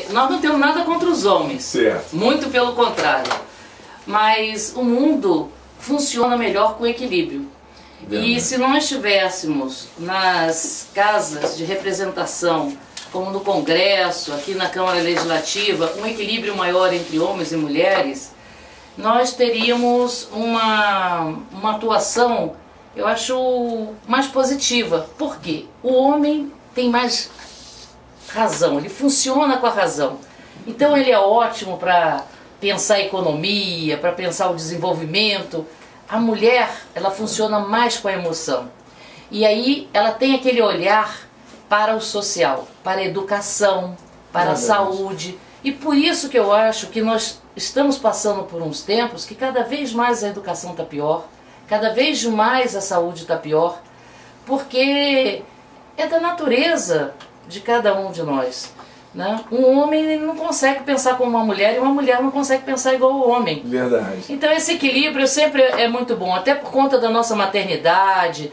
Nós não temos nada contra os homens, certo. Muito pelo contrário, mas o mundo funciona melhor com equilíbrio. E se nós tivéssemos nas casas de representação, como no Congresso, aqui na Câmara Legislativa, um equilíbrio maior entre homens e mulheres, nós teríamos uma atuação, eu acho, mais positiva. Por quê? O homem tem mais razão, ele funciona com a razão. Então ele é ótimo para pensar a economia, para pensar o desenvolvimento. A mulher, ela funciona mais com a emoção. E aí ela tem aquele olhar para o social, para a educação, para a saúde. E por isso que eu acho que nós estamos passando por uns tempos que cada vez mais a educação está pior, cada vez mais a saúde está pior, porque é da natureza de cada um de nós, né? Um homem ele não consegue pensar como uma mulher e uma mulher não consegue pensar igual ao homem. Verdade. Então esse equilíbrio sempre é muito bom, até por conta da nossa maternidade,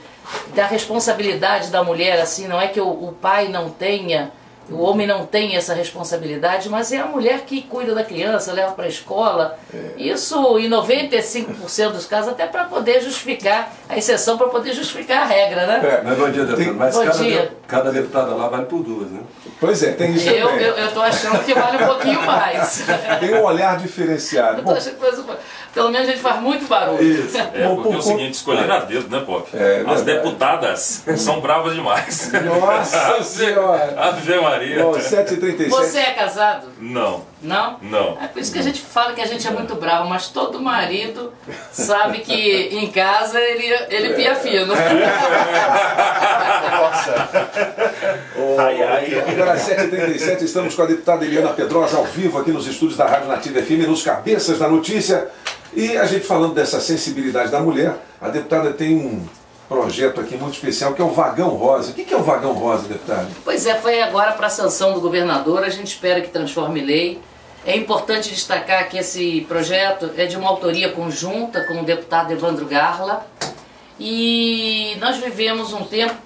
da responsabilidade da mulher, assim, não é que o pai não tenha, o homem não tem essa responsabilidade, mas é a mulher que cuida da criança, leva para a escola. Isso em 95% dos casos, até para poder justificar a exceção, para poder justificar a regra, né? Mas bom dia, deputado. Mas cada deputada lá vale por duas, né? Pois é, tem isso também. Eu estou achando que vale um pouquinho mais. Tem um olhar diferenciado. Eu tô achando que pelo menos a gente faz muito barulho. Isso. Porque é o seguinte, escolheram a dedo, né, Pop? As deputadas são bravas demais. Nossa Senhora! Ave Maria. 7h37. Você é casado? Não. Não? Não. É por isso que a gente fala que a gente é muito bravo, mas todo marido sabe que em casa ele pia fino. Agora 7h37, estamos com a deputada Eliana Pedrosa ao vivo aqui nos estúdios da Rádio Nativa FM, nos Cabeças da Notícia. E a gente falando dessa sensibilidade da mulher, a deputada tem um projeto aqui muito especial que é o Vagão Rosa. O que é o Vagão Rosa, deputada? Pois é, foi agora para a sanção do governador, a gente espera que transforme lei. É importante destacar que esse projeto é de uma autoria conjunta com o deputado Evandro Garla e nós vivemos um tempo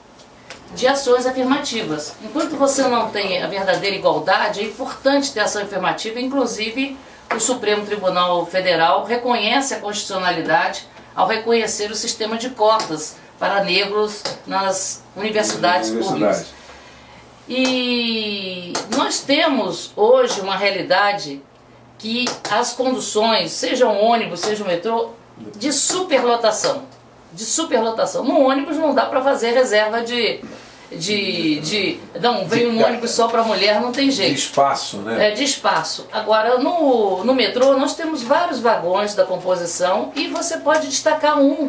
de ações afirmativas. Enquanto você não tem a verdadeira igualdade, é importante ter ação afirmativa, inclusive o Supremo Tribunal Federal reconhece a constitucionalidade ao reconhecer o sistema de cotas para negros nas universidades públicas. E nós temos hoje uma realidade que as conduções, seja um ônibus, seja um metrô, de superlotação. No ônibus não dá para fazer reserva não, vem um ônibus só para mulher, não tem jeito. De espaço, né? É, de espaço. Agora, no metrô, nós temos vários vagões da composição e você pode destacar um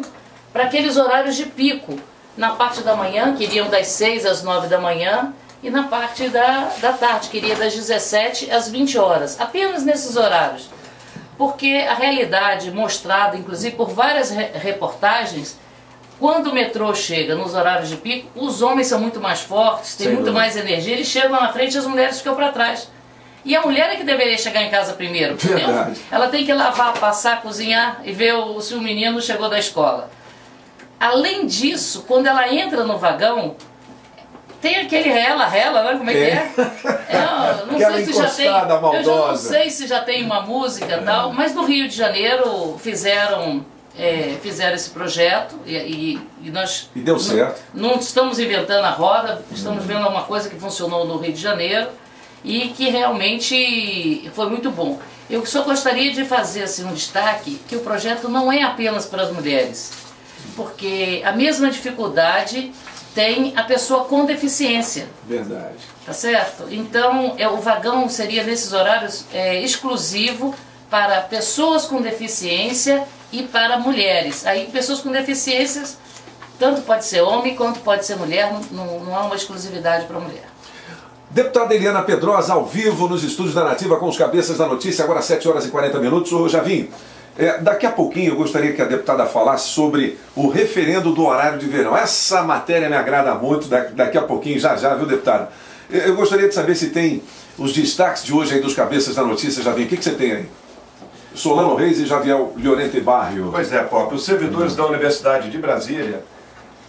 para aqueles horários de pico. Na parte da manhã, que iriam das 6 às 9 da manhã, e na parte da tarde, que iria das 17 às 20 horas. Apenas nesses horários. Porque a realidade mostrada, inclusive por várias reportagens, quando o metrô chega nos horários de pico, os homens são muito mais fortes, têm muito mais energia, eles chegam na frente e as mulheres ficam para trás. E a mulher é que deveria chegar em casa primeiro, entendeu? Ela tem que lavar, passar, cozinhar e ver se o menino chegou da escola. Além disso, quando ela entra no vagão, tem aquele rela, né? Como é que é? Eu não sei se já tem. Eu já não sei se já tem uma música e tal, mas no Rio de Janeiro fizeram esse projeto e nós deu certo. Não estamos inventando a roda, estamos vendo uma coisa que funcionou no Rio de Janeiro e que realmente foi muito bom. Eu só gostaria de fazer assim, um destaque que o projeto não é apenas para as mulheres, porque a mesma dificuldade tem a pessoa com deficiência. Verdade. Tá certo? Então o vagão seria nesses horários exclusivo para pessoas com deficiência e para mulheres. Aí pessoas com deficiências, tanto pode ser homem quanto pode ser mulher, não há uma exclusividade para mulher. Deputada Eliana Pedrosa ao vivo nos estúdios da Nativa com os Cabeças da Notícia, agora 7h40. Ô Javinho, daqui a pouquinho eu gostaria que a deputada falasse sobre o referendo do horário de verão. Essa matéria me agrada muito, daqui a pouquinho, já, viu, deputada? Eu gostaria de saber se tem os destaques de hoje aí dos Cabeças da Notícia, Javinho. O que você tem aí? Solano Reis e Javier Llorente Barrio. Pois é, Pop. Os servidores da Universidade de Brasília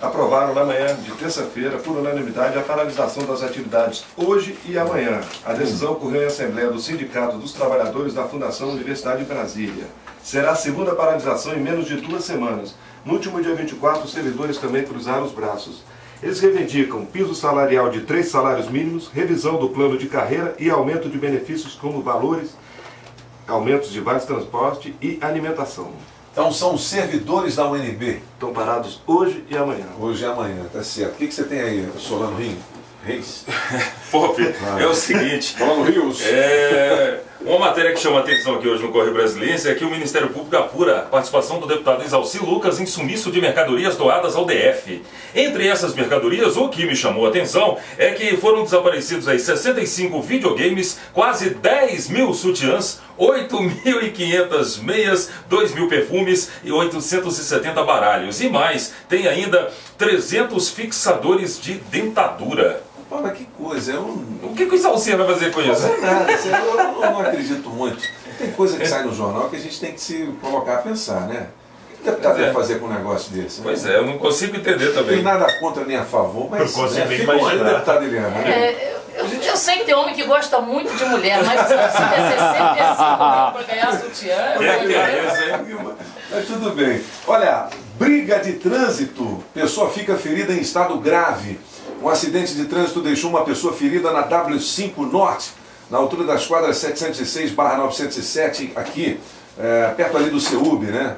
aprovaram na manhã de terça-feira, por unanimidade, a paralisação das atividades hoje e amanhã. A decisão ocorreu em Assembleia do Sindicato dos Trabalhadores da Fundação Universidade de Brasília. Será a segunda paralisação em menos de 2 semanas. No último dia 24, os servidores também cruzaram os braços. Eles reivindicam piso salarial de 3 salários mínimos, revisão do plano de carreira e aumento de benefícios como valores, aumentos de vales de transporte e alimentação. Então são os servidores da UNB. Estão parados hoje e amanhã. Hoje e amanhã, tá certo. O que você tem aí, Solano Reis? Pop, é o seguinte. Solano Rios. Uma matéria que chama a atenção aqui hoje no Correio Brasiliense é que o Ministério Público apura a participação do deputado Exalci Lucas em sumiço de mercadorias doadas ao DF. Entre essas mercadorias, o que me chamou a atenção é que foram desaparecidos aí 65 videogames, quase 10 mil sutiãs, 8.500 meias, 2.000 perfumes e 870 baralhos. E mais, tem ainda 300 fixadores de dentadura. Olha que coisa, O que o Exalci vai fazer com isso? Não é nada, eu não acredito muito. Tem coisa que sai no jornal que a gente tem que se colocar a pensar, né? O que o deputado vai fazer com um negócio desse? Pois é, eu não consigo entender também. Não tem nada contra nem a favor, mas fica aí, deputado Eliana. Eu sei que tem homem que gosta muito de mulher, mas se der 65 para ganhar sutiã... Mas tudo bem. Olha, briga de trânsito. Pessoa fica ferida em estado grave. Um acidente de trânsito deixou uma pessoa ferida na W5 Norte, na altura das quadras 706/907, aqui, perto ali do CEUB, né?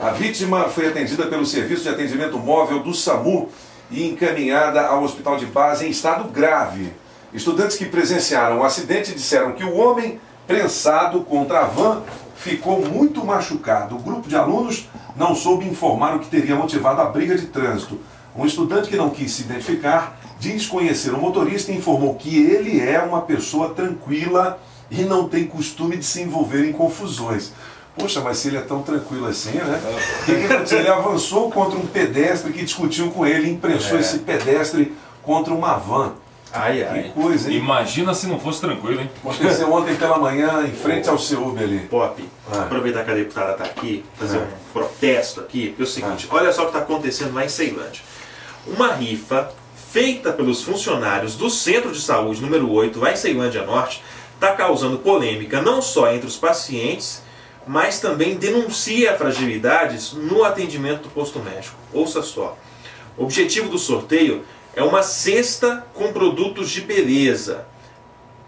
A vítima foi atendida pelo Serviço de Atendimento Móvel do SAMU e encaminhada ao hospital de base em estado grave. Estudantes que presenciaram o acidente disseram que o homem prensado contra a van ficou muito machucado. O grupo de alunos não soube informar o que teria motivado a briga de trânsito. Um estudante que não quis se identificar diz conhecer o motorista e informou que ele é uma pessoa tranquila e não tem costume de se envolver em confusões. Poxa, mas se ele é tão tranquilo assim, né? O que aconteceu? Ele avançou contra um pedestre que discutiu com ele e imprensou esse pedestre contra uma van. Que coisa, hein? Imagina se não fosse tranquilo, hein? Aconteceu ontem pela manhã, em frente ao CEUB ali. Pop, aproveitar que a deputada está aqui, fazer um protesto aqui, porque é o seguinte, olha só o que está acontecendo lá em Ceilândia. Uma rifa feita pelos funcionários do Centro de Saúde número 8, lá em Ceilândia Norte, está causando polêmica não só entre os pacientes, mas também denuncia fragilidades no atendimento do posto médico. Ouça só. O objetivo do sorteio é uma cesta com produtos de beleza.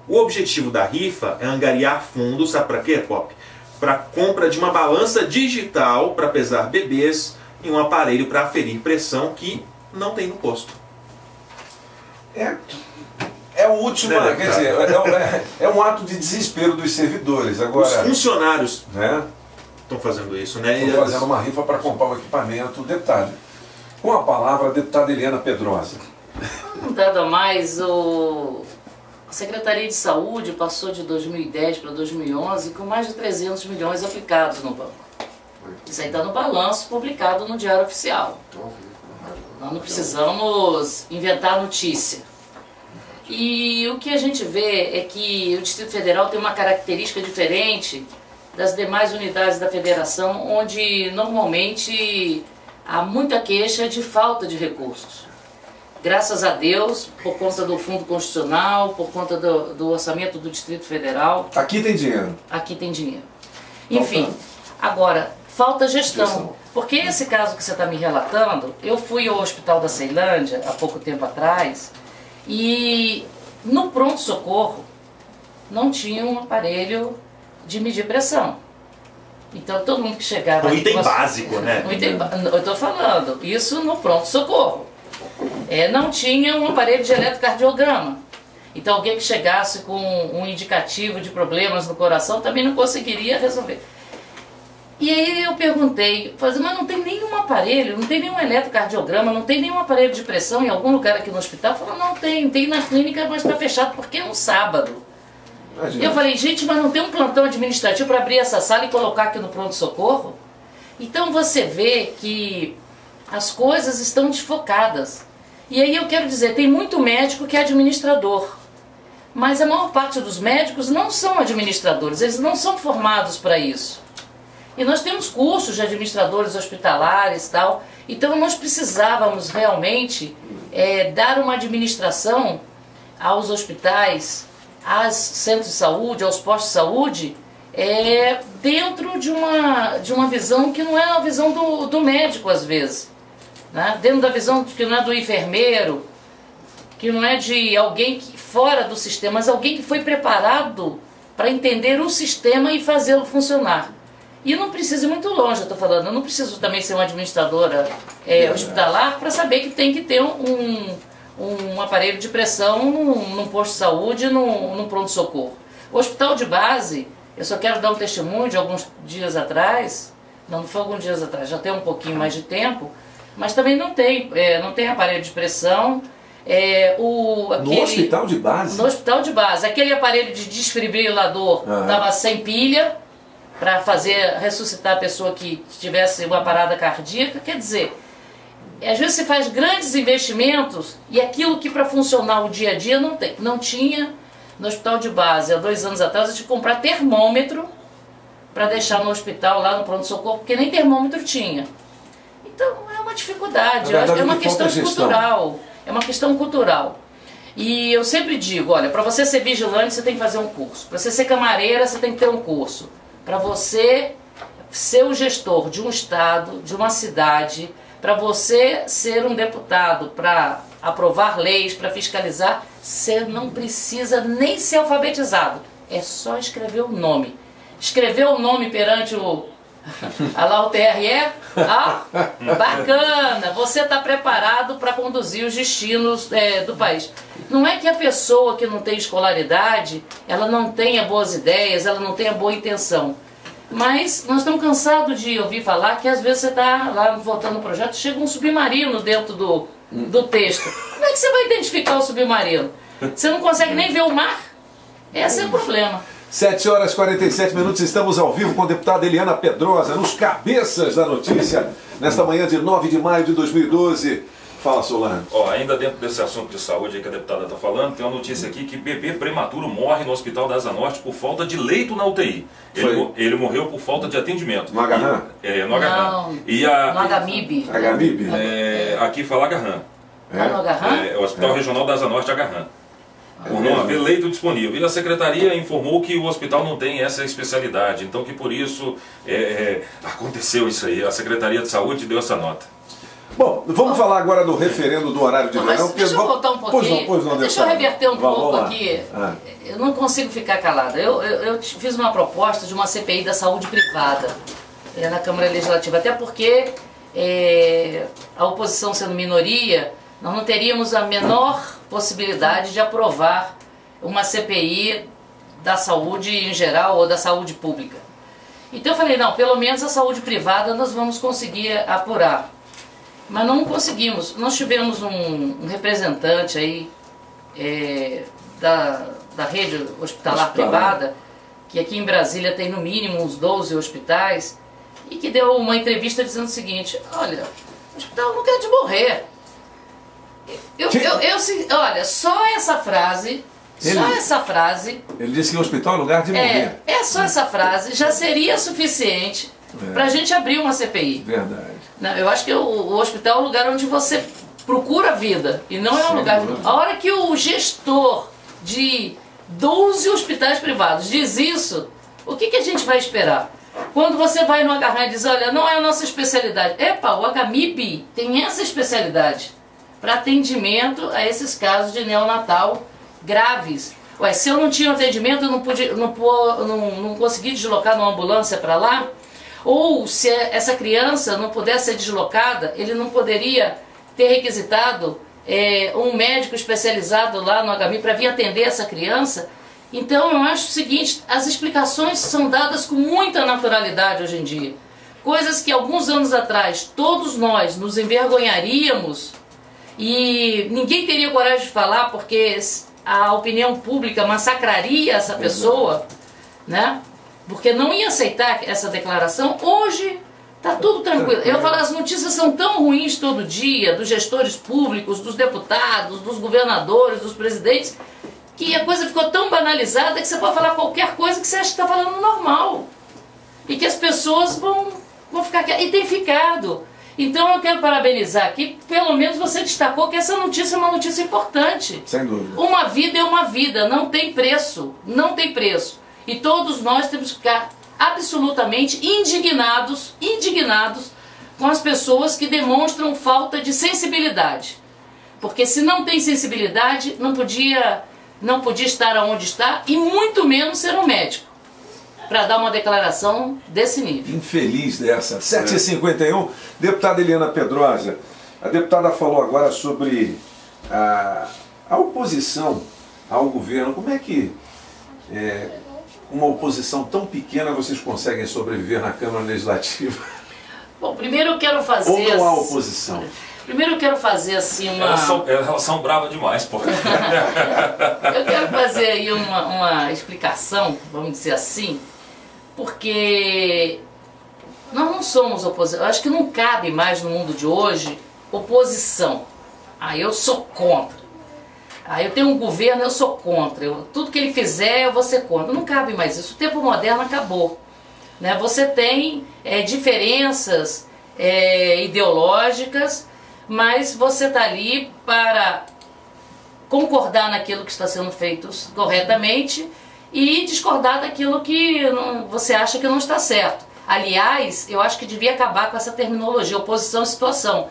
O objetivo da rifa é angariar fundos, sabe para quê, Pop? Para compra de uma balança digital para pesar bebês e um aparelho para aferir pressão que não tem no posto. É o último, quer dizer, é um ato de desespero dos servidores. Agora, os funcionários né, estão fazendo isso, né? Estão fazendo uma rifa para comprar o equipamento. Detalhe. Com a palavra, a deputada Eliana Pedrosa. Nada mais, a Secretaria de Saúde passou de 2010 para 2011 com mais de 300 milhões aplicados no banco. Isso aí está no balanço publicado no Diário Oficial. Nós não precisamos inventar notícia. E o que a gente vê é que o Distrito Federal tem uma característica diferente das demais unidades da Federação, onde normalmente há muita queixa de falta de recursos. Graças a Deus, por conta do Fundo Constitucional, por conta do orçamento do Distrito Federal. Aqui tem dinheiro. Aqui tem dinheiro. Enfim, agora, falta gestão. Porque esse caso que você está me relatando, eu fui ao Hospital da Ceilândia há pouco tempo atrás e no pronto-socorro não tinha um aparelho de medir pressão. Então todo mundo que chegava... Um item básico, né? Eu estou falando, isso no pronto-socorro. Não tinha um aparelho de eletrocardiograma. Então alguém que chegasse com um indicativo de problemas no coração também não conseguiria resolver. E aí eu perguntei, mas não tem nenhum aparelho, não tem nenhum eletrocardiograma, não tem nenhum aparelho de pressão em algum lugar aqui no hospital? Falou, não tem na clínica, mas está fechado porque é um sábado. Imagina. Eu falei, gente, mas não tem um plantão administrativo para abrir essa sala e colocar aqui no pronto-socorro? Então você vê que as coisas estão desfocadas. E aí eu quero dizer, tem muito médico que é administrador, mas a maior parte dos médicos não são administradores, eles não são formados para isso. E nós temos cursos de administradores hospitalares e tal. Então nós precisávamos realmente dar uma administração aos hospitais, aos centros de saúde, aos postos de saúde, dentro de uma visão que não é a visão do médico às vezes. Né? Dentro da visão que não é do enfermeiro, que não é de alguém fora do sistema, mas alguém que foi preparado para entender o sistema e fazê-lo funcionar. E não precisa ir muito longe, eu estou falando, eu não preciso também ser uma administradora hospitalar para saber que tem que ter um aparelho de pressão num posto de saúde, num pronto-socorro. O hospital de base, eu só quero dar um testemunho de alguns dias atrás, não foi alguns dias atrás, já tem um pouquinho mais de tempo, mas também não tem aparelho de pressão. No hospital de base? No hospital de base. Aquele aparelho de desfibrilador estava sem pilha para ressuscitar a pessoa que tivesse uma parada cardíaca. Quer dizer, às vezes você faz grandes investimentos e aquilo que para funcionar o dia a dia não tinha. No hospital de base, há 2 anos atrás, eu tive que comprar termômetro para deixar no hospital, lá no pronto-socorro, porque nem termômetro tinha. Então é uma dificuldade, é uma questão cultural. É uma questão cultural. E eu sempre digo, olha, para você ser vigilante você tem que fazer um curso. Para você ser camareira você tem que ter um curso. Para você ser o gestor de um estado, de uma cidade, para você ser um deputado, para aprovar leis, para fiscalizar, você não precisa nem ser alfabetizado. É só escrever o nome. Escrever o nome perante o TRE, bacana, você está preparado para conduzir os destinos do país. Não é que a pessoa que não tem escolaridade, ela não tenha boas ideias, ela não tenha boa intenção. Mas nós estamos cansados de ouvir falar que às vezes você está lá votando o projeto, chega um submarino dentro do texto. Como é que você vai identificar o submarino? Você não consegue nem ver o mar? Esse é o problema. 7h47, estamos ao vivo com a deputada Eliana Pedrosa, nos cabeças da notícia, nesta manhã de 9 de maio de 2012. Fala, Solano. Ainda dentro desse assunto de saúde que a deputada está falando, tem uma notícia aqui que bebê prematuro morre no Hospital da Asa Norte por falta de leito na UTI. Ele morreu por falta de atendimento. No Agarran? No Agarran. No Agamib. Agamib? Aqui fala Agarran. No Agarran? É o Hospital Regional da Asa Norte Agarran. Por não haver leito disponível. E a secretaria informou que o hospital não tem essa especialidade, então que por isso aconteceu isso aí. A Secretaria de Saúde deu essa nota. Bom, vamos falar agora do referendo do horário de verão. Deixa eu voltar um pouquinho. Deixa eu reverter um pouco aqui. Eu não consigo ficar calada. Eu fiz uma proposta de uma CPI da saúde privada na Câmara Legislativa, até porque a oposição sendo minoria, nós não teríamos a menor possibilidade de aprovar uma CPI da saúde em geral ou da saúde pública. Então eu falei, não, pelo menos a saúde privada nós vamos conseguir apurar. Mas não conseguimos. Nós tivemos um representante aí da rede hospitalar privada, que aqui em Brasília tem no mínimo uns 12 hospitais, e que deu uma entrevista dizendo o seguinte, olha, o hospital não quer de morrer. Olha, só essa frase, Ele disse que o hospital é lugar de morrer. Só essa frase já seria suficiente para a gente abrir uma CPI. Verdade. Não, eu acho que o hospital é um lugar onde você procura a vida, e não é um lugar... A hora que o gestor de 12 hospitais privados diz isso, o que a gente vai esperar? Quando você vai no Agarran e diz, olha, não é a nossa especialidade. O Agamib tem essa especialidade para atendimento a esses casos de neonatal graves. Se eu não tinha atendimento, eu não consegui deslocar numa ambulância para lá, ou se essa criança não pudesse ser deslocada, ele não poderia ter requisitado um médico especializado lá no Agamib para vir atender essa criança. Então eu acho o seguinte, as explicações são dadas com muita naturalidade hoje em dia. Coisas que alguns anos atrás todos nós nos envergonharíamos e ninguém teria coragem de falar porque a opinião pública massacraria essa pessoa, né? Porque não ia aceitar essa declaração. Hoje está tudo tranquilo. Eu falo, as notícias são tão ruins todo dia, dos gestores públicos, dos deputados, dos governadores, dos presidentes, que a coisa ficou tão banalizada que você pode falar qualquer coisa que você acha que está falando normal. e que as pessoas vão ficar aqui. E tem ficado. Então eu quero parabenizar aqui, pelo menos você destacou que essa notícia é uma notícia importante. Sem dúvida. Uma vida é uma vida, não tem preço, não tem preço. E todos nós temos que ficar absolutamente indignados com as pessoas que demonstram falta de sensibilidade. Porque se não tem sensibilidade, não podia estar onde está e muito menos ser um médico para dar uma declaração desse nível. Infeliz dessa. 7h51, deputada Eliana Pedrosa, a deputada falou agora sobre a oposição ao governo. Como é que uma oposição tão pequena vocês conseguem sobreviver na Câmara Legislativa? Bom, primeiro eu quero fazer... Ou não há oposição? Primeiro eu quero fazer assim uma... Elas são bravas demais, pô. Eu quero fazer aí uma explicação, vamos dizer assim, porque nós não somos oposição. Eu acho que não cabe mais no mundo de hoje oposição. Eu sou contra. Eu tenho um governo, eu sou contra. Tudo que ele fizer, eu vou ser contra. Não cabe mais isso. O tempo moderno acabou. Né? Você tem diferenças ideológicas, mas você está ali para concordar naquilo que está sendo feito corretamente e discordar daquilo que você acha que não está certo. Aliás, eu acho que devia acabar com essa terminologia, oposição e situação.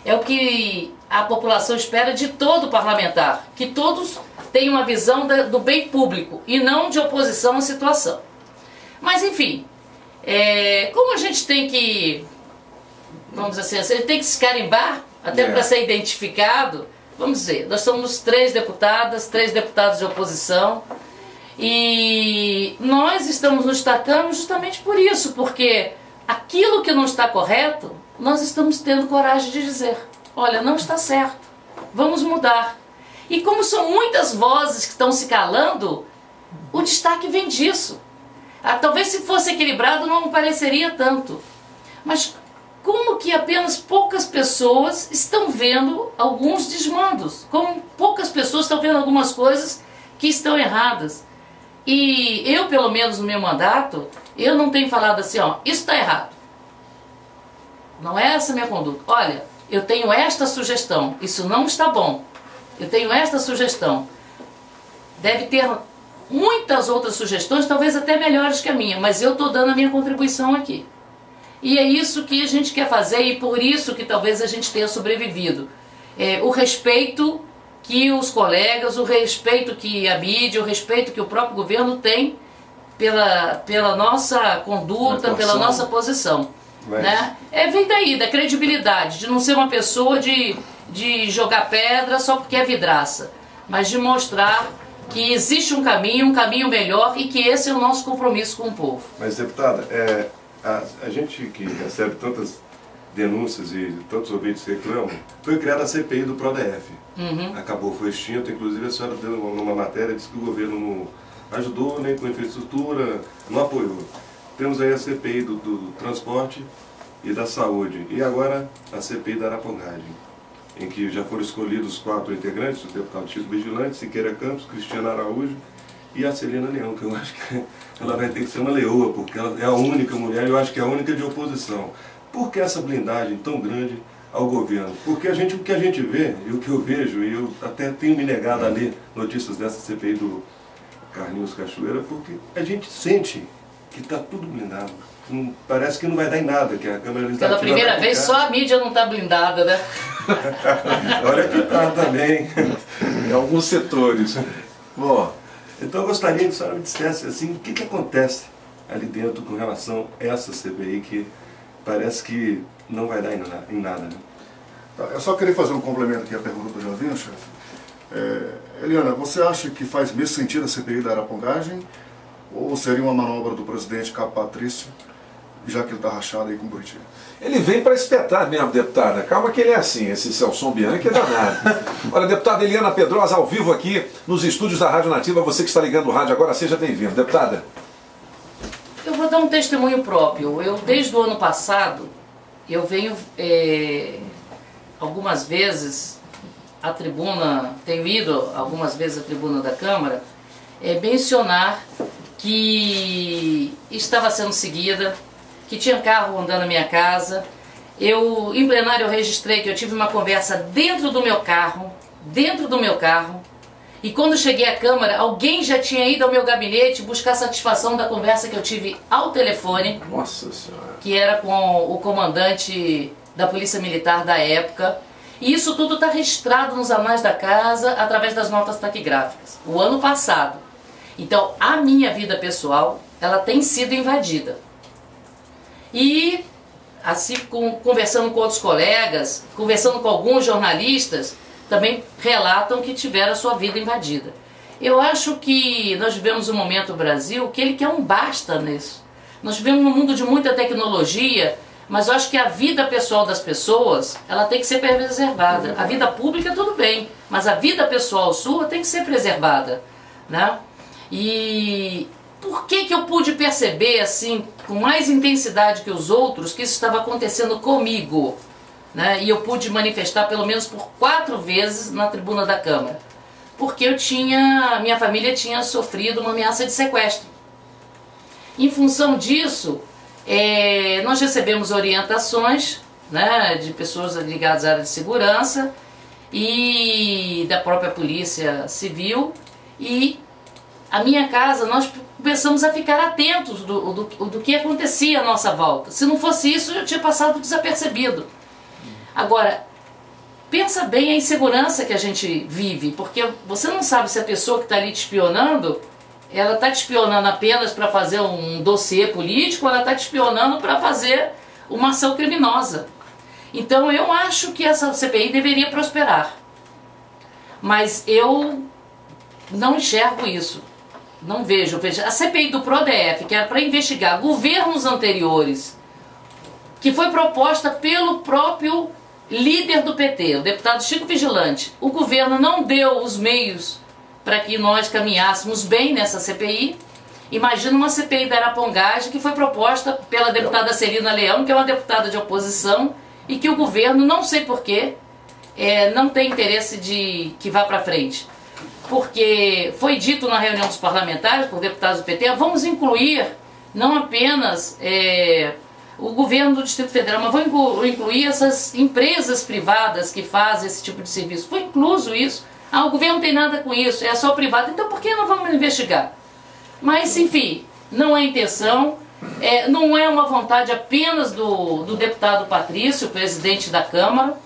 É o que a população espera de todo parlamentar, que todos tenham uma visão do bem público e não de oposição à situação. Mas enfim, como a gente tem que, vamos dizer assim, ele tem que se carimbar, até para ser identificado, vamos dizer, nós somos 3 deputadas, 3 deputados de oposição, e nós estamos nos destacando justamente por isso, porque aquilo que não está correto, nós estamos tendo coragem de dizer, olha, não está certo, vamos mudar. E como são muitas vozes que estão se calando, o destaque vem disso. Talvez se fosse equilibrado não pareceria tanto, mas como que apenas poucas pessoas estão vendo alguns desmandos, como poucas pessoas estão vendo algumas coisas que estão erradas. E eu, pelo menos no meu mandato, eu não tenho falado assim, isso está errado. Não é essa a minha conduta. Olha, eu tenho esta sugestão, isso não está bom. Eu tenho esta sugestão. Deve ter muitas outras sugestões, talvez até melhores que a minha, mas eu estou dando a minha contribuição aqui. E é isso que a gente quer fazer e por isso que talvez a gente tenha sobrevivido. O respeito que os colegas, o respeito que a mídia, o respeito que o próprio governo tem pela nossa conduta, pela nossa posição. Né? Vem daí, da credibilidade, de não ser uma pessoa de jogar pedra só porque é vidraça, mas de mostrar que existe um caminho melhor e que esse é o nosso compromisso com o povo. Mas, deputada, a gente que recebe tantas denúncias e tantos ouvintes reclamam, foi criada a CPI do PRODEF. Acabou, foi extinta, inclusive a senhora deu numa matéria, disse que o governo não ajudou nem com infraestrutura, não apoiou. Temos aí a CPI do transporte e da saúde, e agora a CPI da arapongagem, em que já foram escolhidos 4 integrantes, o deputado Tito Vigilante, Siqueira Campos, Cristiana Araújo e a Celina Leão, que eu acho que ela vai ter que ser uma leoa, porque ela é a única mulher, eu acho que é a única de oposição. Por que essa blindagem tão grande ao governo? Porque o que a gente vê, e o que eu vejo, e eu até tenho me negado a ler notícias dessa CPI do Carlinhos Cachoeira, porque a gente sente que está tudo blindado. Parece que não vai dar em nada, que a Câmara Legislativa... Pela primeira vez só a mídia não está blindada, né? Olha que está também. Em alguns setores. Bom, então eu gostaria que a senhora me dissesse assim, o que acontece ali dentro com relação a essa CPI que parece que não vai dar em nada, né? Eu só queria fazer um complemento aqui à pergunta do Jovinho, chefe. Eliana, você acha que faz mesmo sentido a CPI da arapongagem ou seria uma manobra do presidente Capo Patrício, já que ele está rachado aí com o Buriti? ele vem para espetar mesmo, deputada. Calma que ele é assim, esse Celson Bianchi é danado. Olha, deputada Eliana Pedrosa, ao vivo aqui nos estúdios da Rádio Nativa. Você que está ligando o rádio agora, seja bem-vindo. Deputada. Eu vou dar um testemunho próprio. Eu, desde o ano passado, eu venho algumas vezes à tribuna, tenho ido algumas vezes à tribuna da Câmara, mencionar que estava sendo seguida que tinha carro andando na minha casa. Em plenário eu registrei que eu tive uma conversa dentro do meu carro, e quando cheguei à Câmara, alguém já tinha ido ao meu gabinete buscar satisfação da conversa que eu tive ao telefone. Nossa Senhora. Que era com o comandante da Polícia Militar da época. E isso tudo está registrado nos anais da casa através das notas taquigráficas. O ano passado. Então, a minha vida pessoal, ela tem sido invadida. E, assim, conversando com outros colegas, conversando com alguns jornalistas, também relatam que tiveram a sua vida invadida. Eu acho que nós vivemos um momento no Brasil que ele quer um basta nisso. Nós vivemos num mundo de muita tecnologia, mas eu acho que a vida pessoal das pessoas, ela tem que ser preservada. A vida pública tudo bem, mas a vida pessoal sua tem que ser preservada, né? E por que eu pude perceber assim, com mais intensidade que os outros, que isso estava acontecendo comigo? Né? E eu pude manifestar pelo menos por 4 vezes na tribuna da Câmara. Porque minha família tinha sofrido uma ameaça de sequestro. Em função disso, nós recebemos orientações, né, de pessoas ligadas à área de segurança e da própria Polícia Civil, e a minha casa, nós começamos a ficar atentos do que acontecia à nossa volta. Se não fosse isso, eu tinha passado desapercebido. Agora, pensa bem a insegurança que a gente vive, porque você não sabe se a pessoa que está ali te espionando, ela está te espionando apenas para fazer um dossiê político, ou ela está te espionando para fazer uma ação criminosa. Então eu acho que essa CPI deveria prosperar. Mas eu não enxergo isso. Não vejo. A CPI do PRODEF, que era para investigar governos anteriores, que foi proposta pelo próprio líder do PT, o deputado Chico Vigilante. O governo não deu os meios para que nós caminhássemos bem nessa CPI. Imagina uma CPI da arapongagem que foi proposta pela deputada Celina Leão, que é uma deputada de oposição, e que o governo, não sei porquê, não tem interesse de que vá para frente. Porque foi dito na reunião dos parlamentares, por deputados do PT, vamos incluir não apenas o governo do Distrito Federal, mas vamos incluir essas empresas privadas que fazem esse tipo de serviço. Foi incluso isso. O governo não tem nada com isso, é só privado, então por que não vamos investigar? Mas, enfim, não é intenção, não é uma vontade apenas do deputado Patrício, presidente da Câmara.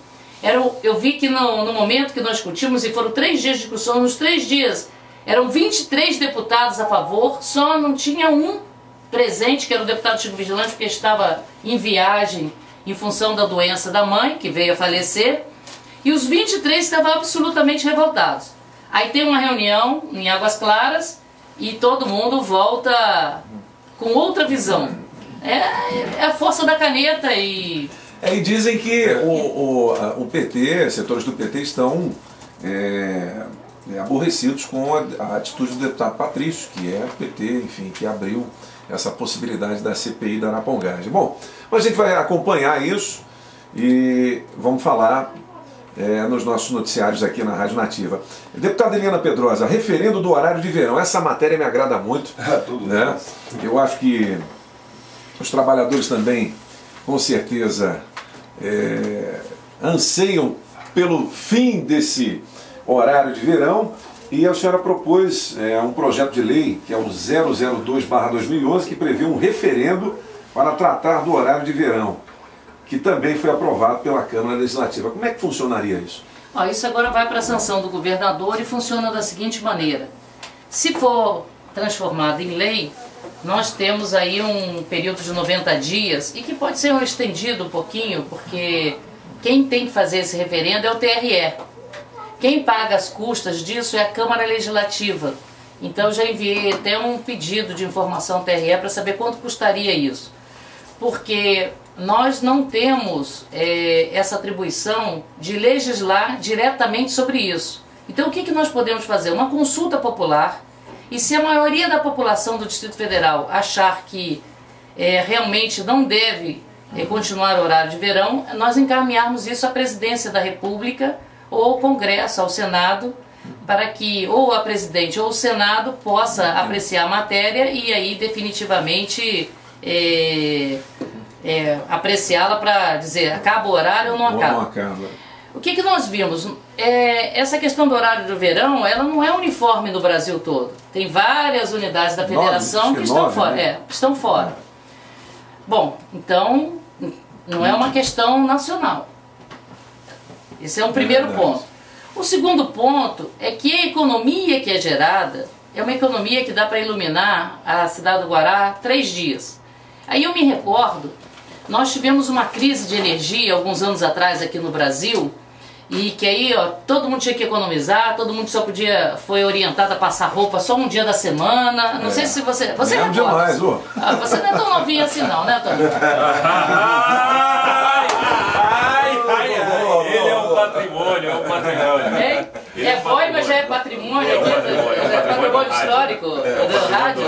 Eu vi que no momento que nós discutimos, e foram 3 dias de discussão, nos 3 dias eram 23 deputados a favor, só não tinha um presente, que era o deputado Chico Vigilante, porque estava em viagem em função da doença da mãe, que veio a falecer, e os 23 estavam absolutamente revoltados. Aí tem uma reunião em Águas Claras e todo mundo volta com outra visão. É a força da caneta e dizem que o PT, setores do PT estão aborrecidos com a atitude do deputado Patrício, que é o PT, enfim, que abriu essa possibilidade da CPI da arapongagem. Bom, mas a gente vai acompanhar isso e vamos falar nos nossos noticiários aqui na Rádio Nativa. Deputada Eliana Pedrosa, referendo do horário de verão, essa matéria me agrada muito. Tudo né? Eu acho que os trabalhadores também, com certeza, anseiam pelo fim desse horário de verão, e a senhora propôs um projeto de lei, que é o 002/2011, que prevê um referendo para tratar do horário de verão, que também foi aprovado pela Câmara Legislativa. Como é que funcionaria isso? Isso agora vai para a sanção do governador e funciona da seguinte maneira. Se for transformado em lei, nós temos aí um período de 90 dias, e que pode ser estendido um pouquinho, porque quem tem que fazer esse referendo é o TRE. Quem paga as custas disso é a Câmara Legislativa. Então eu já enviei até um pedido de informação ao TRE para saber quanto custaria isso. Porque nós não temos essa atribuição de legislar diretamente sobre isso. Então o que nós podemos fazer? Uma consulta popular, e se a maioria da população do Distrito Federal achar que realmente não deve continuar o horário de verão, nós encaminharmos isso à Presidência da República, ou ao Congresso, ao Senado, para que ou a Presidente ou o Senado possa apreciar a matéria e aí definitivamente apreciá-la para dizer acaba o horário ou não acaba. Não acaba. O que nós vimos? Essa questão do horário do verão, ela não é uniforme no Brasil todo. Tem várias unidades da federação que estão fora. Né? Estão fora. Bom, então não é uma questão nacional. Esse é um primeiro ponto. O segundo ponto é que a economia que é gerada é uma economia que dá para iluminar a cidade do Guará 3 dias. Aí eu me recordo, nós tivemos uma crise de energia alguns anos atrás aqui no Brasil, e que aí todo mundo tinha que economizar, todo mundo só foi orientado a passar roupa só um dia da semana. Não sei se você recorda. Demais, você não é tão novinho assim não, né, Antônio? Ele é um patrimônio, É boy, mas já é patrimônio aqui, é patrimônio histórico do rádio.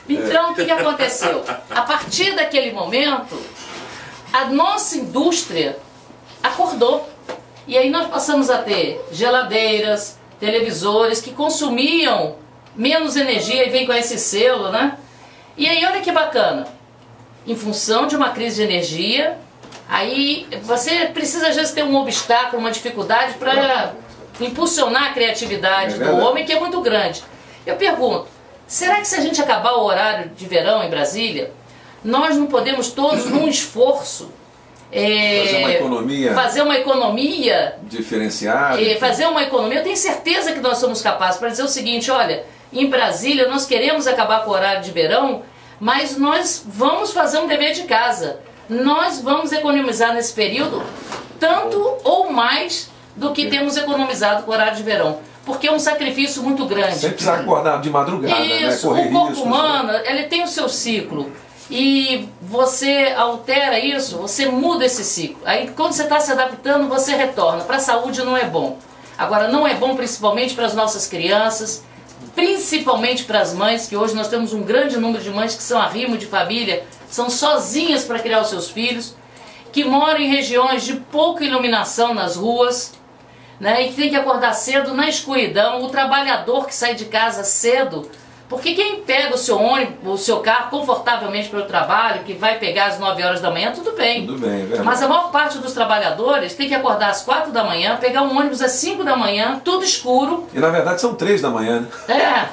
Então, o que aconteceu? A partir daquele momento, a nossa indústria acordou. E aí nós passamos a ter geladeiras, televisores que consumiam menos energia e vem com esse selo, né? E aí olha que bacana. Em função de uma crise de energia, aí você precisa às vezes ter um obstáculo, uma dificuldade para impulsionar a criatividade do homem, que é muito grande. Eu pergunto, será que se a gente acabar o horário de verão em Brasília, nós não podemos todos num esforço fazer uma economia diferenciada, fazer uma economia? Eu tenho certeza que nós somos capazes para dizer o seguinte: olha, em Brasília nós queremos acabar com o horário de verão, mas nós vamos fazer um dever de casa, nós vamos economizar nesse período tanto ou mais do que temos economizado com o horário de verão, porque é um sacrifício muito grande. Sem precisar acordar de madrugada, isso, né? Correr o corpo riscos, humano, ele tem o seu ciclo. E você altera isso, você muda esse ciclo. Aí quando você está se adaptando, você retorna. Para a saúde não é bom. Agora, não é bom principalmente para as nossas crianças, principalmente para as mães, que hoje nós temos um grande número de mães que são arrimo de família, são sozinhas para criar os seus filhos, que moram em regiões de pouca iluminação nas ruas, né, e que tem que acordar cedo na escuridão. O trabalhador que sai de casa cedo, porque quem pega o seu ônibus, o seu carro confortavelmente para o trabalho, que vai pegar às 9 horas da manhã, tudo bem. Tudo bem, é verdade. Mas a maior parte dos trabalhadores tem que acordar às 4 da manhã, pegar um ônibus às 5 da manhã, tudo escuro. E na verdade são 3 da manhã, né?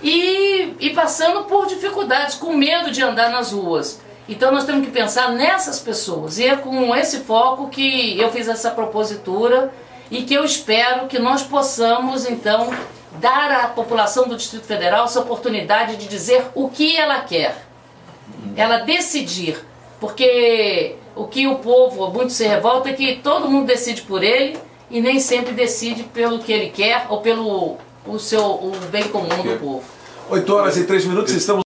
E passando por dificuldades, com medo de andar nas ruas. Então nós temos que pensar nessas pessoas. E é com esse foco que eu fiz essa propositura e que eu espero que nós possamos, então, dar à população do Distrito Federal essa oportunidade de dizer o que ela quer. Ela decidir. Porque o que o povo muito se revolta é que todo mundo decide por ele e nem sempre decide pelo que ele quer ou pelo o bem comum do povo. 8 horas e 3 minutos, estamos